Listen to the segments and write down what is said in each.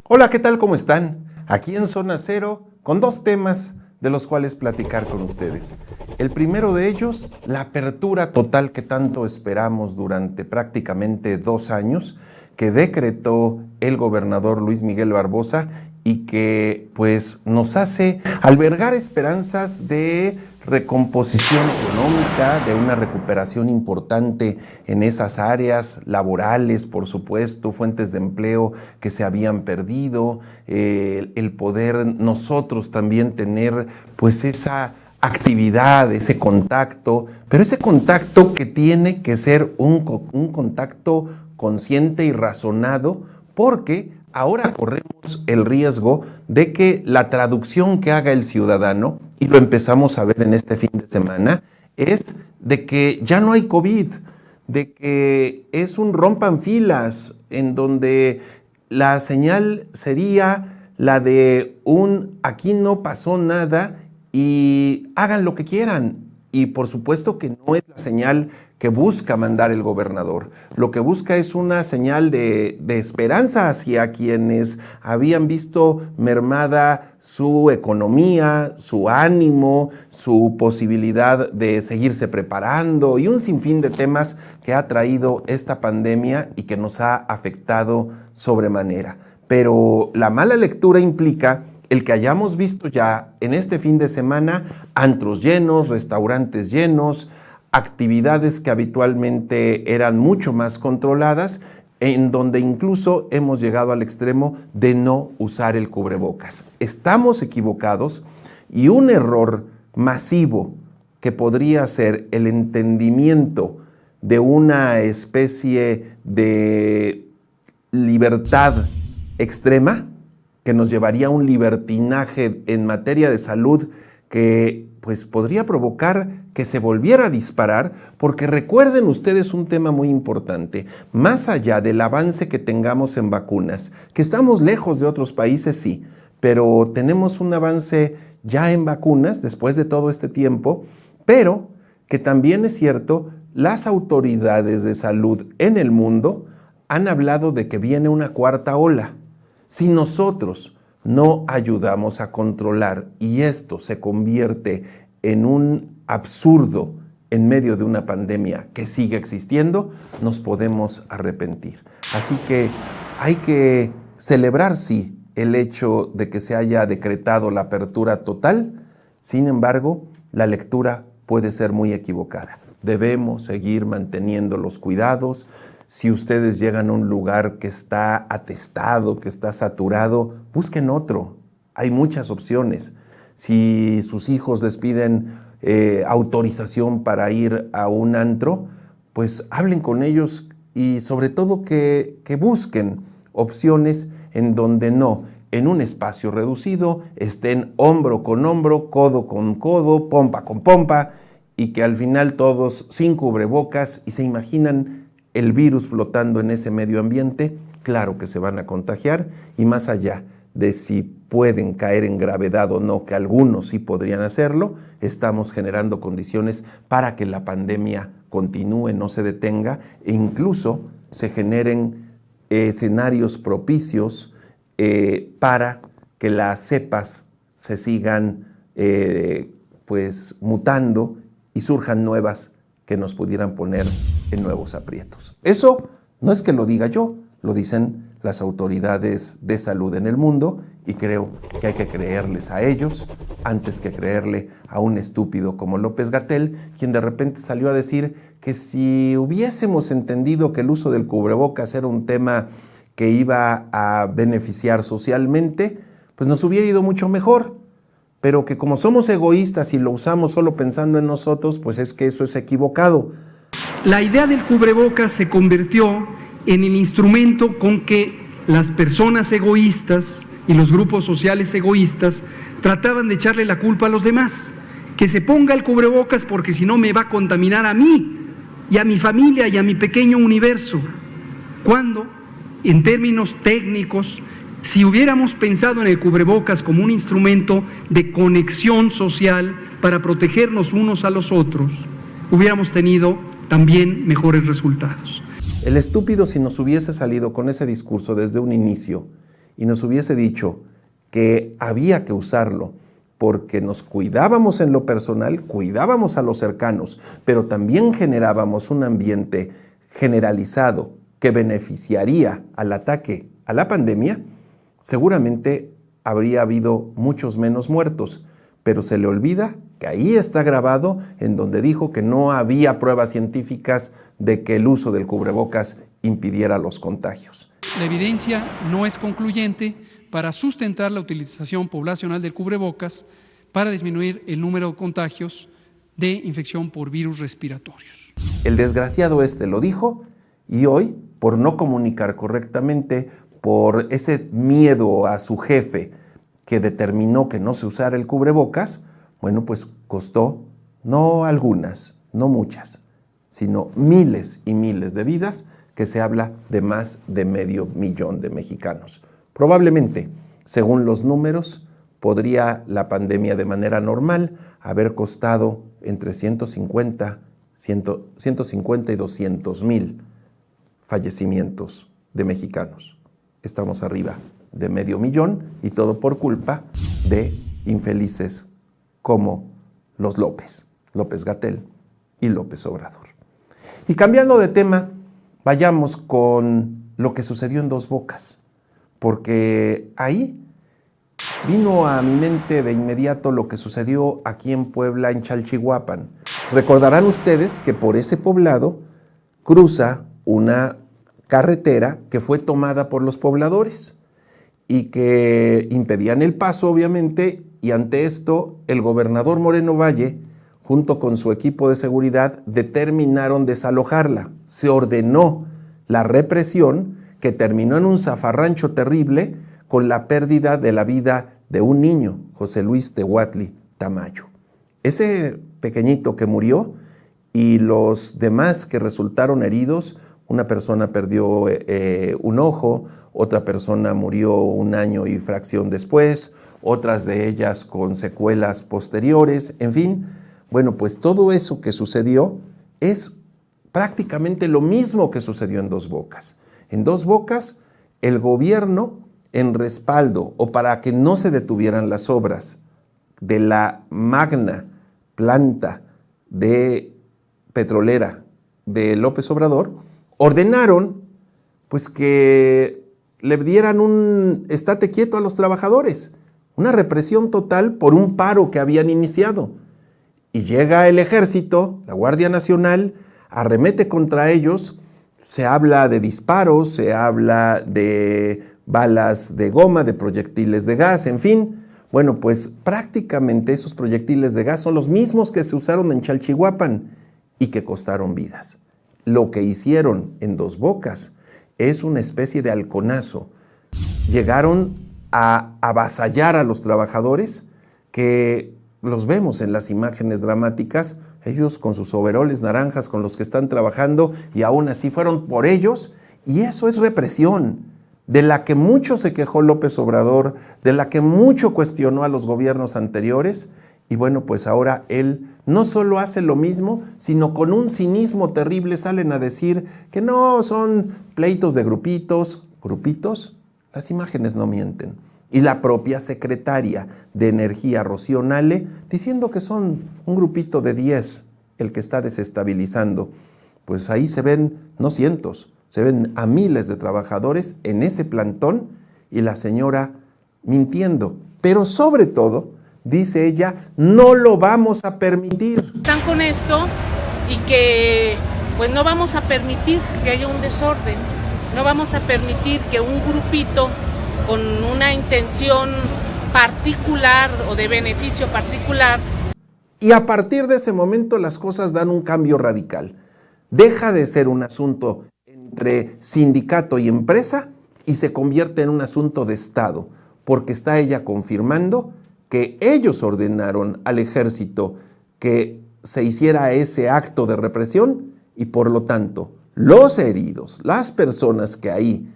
Hola, ¿qué tal? ¿Cómo están? Aquí en Zona Cero con dos temas de los cuales platicar con ustedes. El primero de ellos, la apertura total que tanto esperamos durante prácticamente 2 años, que decretó el gobernador Luis Miguel Barbosa y que pues nos hace albergar esperanzas de recomposición económica, de una recuperación importante en esas áreas laborales, por supuesto, fuentes de empleo que se habían perdido, el poder nosotros también tener pues esa actividad, ese contacto, pero ese contacto que tiene que ser un contacto consciente y razonado, porque ahora corremos el riesgo de que la traducción que haga el ciudadano, y lo empezamos a ver en este fin de semana, es de que ya no hay COVID, de que es un rompan filas, en donde la señal sería la de un aquí no pasó nada y hagan lo que quieran. Y por supuesto que no es la señal que busca mandar el gobernador. Lo que busca es una señal de esperanza hacia quienes habían visto mermada su economía, su ánimo, su posibilidad de seguirse preparando y un sinfín de temas que ha traído esta pandemia y que nos ha afectado sobremanera. Pero la mala lectura implica el que hayamos visto ya en este fin de semana antros llenos, restaurantes llenos, actividades que habitualmente eran mucho más controladas, en donde incluso hemos llegado al extremo de no usar el cubrebocas. Estamos equivocados y un error masivo que podría ser el entendimiento de una especie de libertad extrema que nos llevaría a un libertinaje en materia de salud que pues podría provocar que se volviera a disparar, porque recuerden ustedes un tema muy importante, más allá del avance que tengamos en vacunas, que estamos lejos de otros países, sí, pero tenemos un avance ya en vacunas después de todo este tiempo, pero que también es cierto, las autoridades de salud en el mundo han hablado de que viene una cuarta ola. Si nosotros no ayudamos a controlar y esto se convierte en un absurdo en medio de una pandemia que sigue existiendo, nos podemos arrepentir. Así que hay que celebrar, sí, el hecho de que se haya decretado la apertura total. Sin embargo, la lectura puede ser muy equivocada. Debemos seguir manteniendo los cuidados. Si ustedes llegan a un lugar que está atestado, que está saturado, busquen otro. Hay muchas opciones. Si sus hijos les piden autorización para ir a un antro, pues hablen con ellos y sobre todo que busquen opciones en donde no, en un espacio reducido, estén hombro con hombro, codo con codo, pompa con pompa, y que al final todos sin cubrebocas y se imaginan el virus flotando en ese medio ambiente. Claro que se van a contagiar, y más allá de si pueden caer en gravedad o no, que algunos sí podrían hacerlo, estamos generando condiciones para que la pandemia continúe, no se detenga, e incluso se generen escenarios propicios para que las cepas se sigan pues mutando y surjan nuevas que nos pudieran poner en nuevos aprietos. Eso no es que lo diga yo, lo dicen las autoridades de salud en el mundo, y creo que hay que creerles a ellos antes que creerle a un estúpido como López-Gatell, quien de repente salió a decir que si hubiésemos entendido que el uso del cubrebocas era un tema que iba a beneficiar socialmente, pues nos hubiera ido mucho mejor. Pero que como somos egoístas y lo usamos solo pensando en nosotros, pues es que eso es equivocado. La idea del cubrebocas se convirtió en el instrumento con que las personas egoístas y los grupos sociales egoístas trataban de echarle la culpa a los demás. Que se ponga el cubrebocas porque si no me va a contaminar a mí y a mi familia y a mi pequeño universo. Cuando, en términos técnicos, si hubiéramos pensado en el cubrebocas como un instrumento de conexión social para protegernos unos a los otros, hubiéramos tenido también mejores resultados. El estúpido, si nos hubiese salido con ese discurso desde un inicio y nos hubiese dicho que había que usarlo porque nos cuidábamos en lo personal, cuidábamos a los cercanos, pero también generábamos un ambiente generalizado que beneficiaría al ataque a la pandemia, seguramente habría habido muchos menos muertos, pero se le olvida que ahí está grabado en donde dijo que no había pruebas científicas de que el uso del cubrebocas impidiera los contagios. La evidencia no es concluyente para sustentar la utilización poblacional del cubrebocas para disminuir el número de contagios de infección por virus respiratorios. El desgraciado lo dijo y hoy, por no comunicar correctamente, por ese miedo a su jefe que determinó que no se usara el cubrebocas, bueno, pues costó no algunas, no muchas, sino miles y miles de vidas, que se habla de más de 500,000 de mexicanos. Probablemente, según los números, podría la pandemia de manera normal haber costado entre 150 y 200,000 fallecimientos de mexicanos. Estamos arriba de 500,000 y todo por culpa de infelices como los López-Gatell y López Obrador. Y cambiando de tema, vayamos con lo que sucedió en Dos Bocas, porque ahí vino a mi mente de inmediato lo que sucedió aquí en Puebla, en Chalchihuapan. Recordarán ustedes que por ese poblado cruza una carretera que fue tomada por los pobladores y que impedían el paso, obviamente, y ante esto el gobernador Moreno Valle, junto con su equipo de seguridad, determinaron desalojarla. Se ordenó la represión que terminó en un zafarrancho terrible con la pérdida de la vida de un niño, José Luis Tehuatli Tamayo. Ese pequeñito que murió y los demás que resultaron heridos, una persona perdió un ojo, otra persona murió 1 año y fracción después, otras de ellas con secuelas posteriores, en fin. Bueno, pues todo eso que sucedió es prácticamente lo mismo que sucedió en Dos Bocas. En Dos Bocas, el gobierno, en respaldo o para que no se detuvieran las obras de la magna planta de petrolera de López Obrador, ordenaron pues que le dieran un estate quieto a los trabajadores, una represión total por un paro que habían iniciado. Y llega el ejército, la Guardia Nacional, arremete contra ellos, se habla de disparos, se habla de balas de goma, de proyectiles de gas, en fin. Bueno, pues prácticamente esos proyectiles de gas son los mismos que se usaron en Chalchihuapan y que costaron vidas. Lo que hicieron en Dos Bocas es una especie de halconazo. Llegaron a avasallar a los trabajadores que los vemos en las imágenes dramáticas, ellos con sus overoles naranjas con los que están trabajando y aún así fueron por ellos, y eso es represión, de la que mucho se quejó López Obrador, de la que mucho cuestionó a los gobiernos anteriores, y bueno, pues ahora él no solo hace lo mismo, sino con un cinismo terrible salen a decir que no, son pleitos de grupitos, las imágenes no mienten. Y la propia secretaria de Energía, Rocío Nale, diciendo que son un grupito de 10 el que está desestabilizando. Pues ahí se ven, no cientos, se ven a miles de trabajadores en ese plantón y la señora mintiendo. Pero sobre todo, dice ella, no lo vamos a permitir. Están con esto y que pues no vamos a permitir que haya un desorden, no vamos a permitir que un grupito con una intención particular o de beneficio particular. Y a partir de ese momento las cosas dan un cambio radical. Deja de ser un asunto entre sindicato y empresa y se convierte en un asunto de Estado, porque está ella confirmando que ellos ordenaron al ejército que se hiciera ese acto de represión y por lo tanto los heridos, las personas que ahí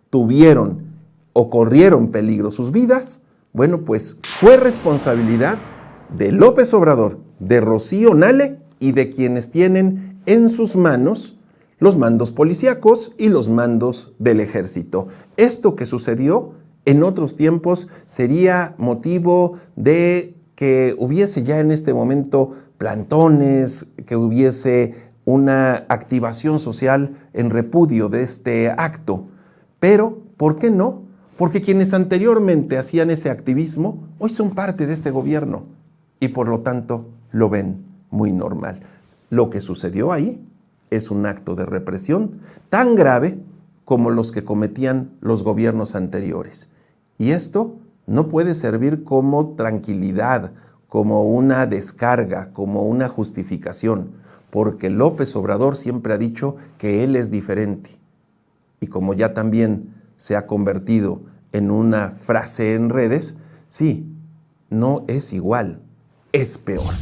tuvieron o corrieron peligro sus vidas, bueno, pues fue responsabilidad de López Obrador, de Rocío Nale y de quienes tienen en sus manos los mandos policíacos y los mandos del ejército. Esto que sucedió en otros tiempos sería motivo de que hubiese ya en este momento plantones, que hubiese una activación social en repudio de este acto. Pero, ¿por qué no? Porque quienes anteriormente hacían ese activismo, hoy son parte de este gobierno y por lo tanto lo ven muy normal. Lo que sucedió ahí es un acto de represión tan grave como los que cometían los gobiernos anteriores. Y esto no puede servir como tranquilidad, como una descarga, como una justificación, porque López Obrador siempre ha dicho que él es diferente. Y como ya también se ha convertido en una frase en redes, sí, no es igual, es peor.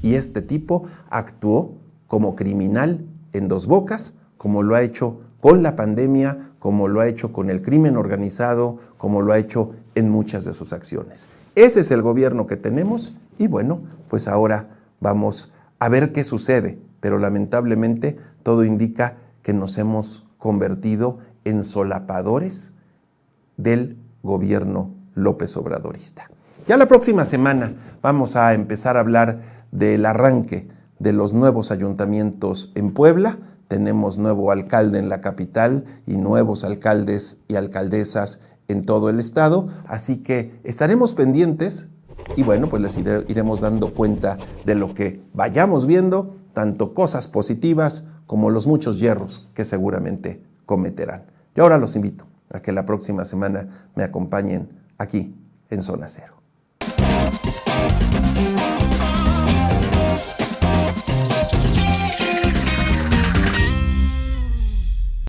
Y este tipo actuó como criminal en Dos Bocas, como lo ha hecho con la pandemia, como lo ha hecho con el crimen organizado, como lo ha hecho en muchas de sus acciones. Ese es el gobierno que tenemos y bueno, pues ahora vamos a ver qué sucede, pero lamentablemente todo indica que nos hemos convertido en solapadores del gobierno López Obradorista. Ya la próxima semana vamos a empezar a hablar del arranque de los nuevos ayuntamientos en Puebla. Tenemos nuevo alcalde en la capital y nuevos alcaldes y alcaldesas en todo el estado, así que estaremos pendientes y bueno, pues les iremos dando cuenta de lo que vayamos viendo, tanto cosas positivas como los muchos yerros que seguramente cometerán. Yo ahora los invito a que la próxima semana me acompañen aquí en Zona Cero.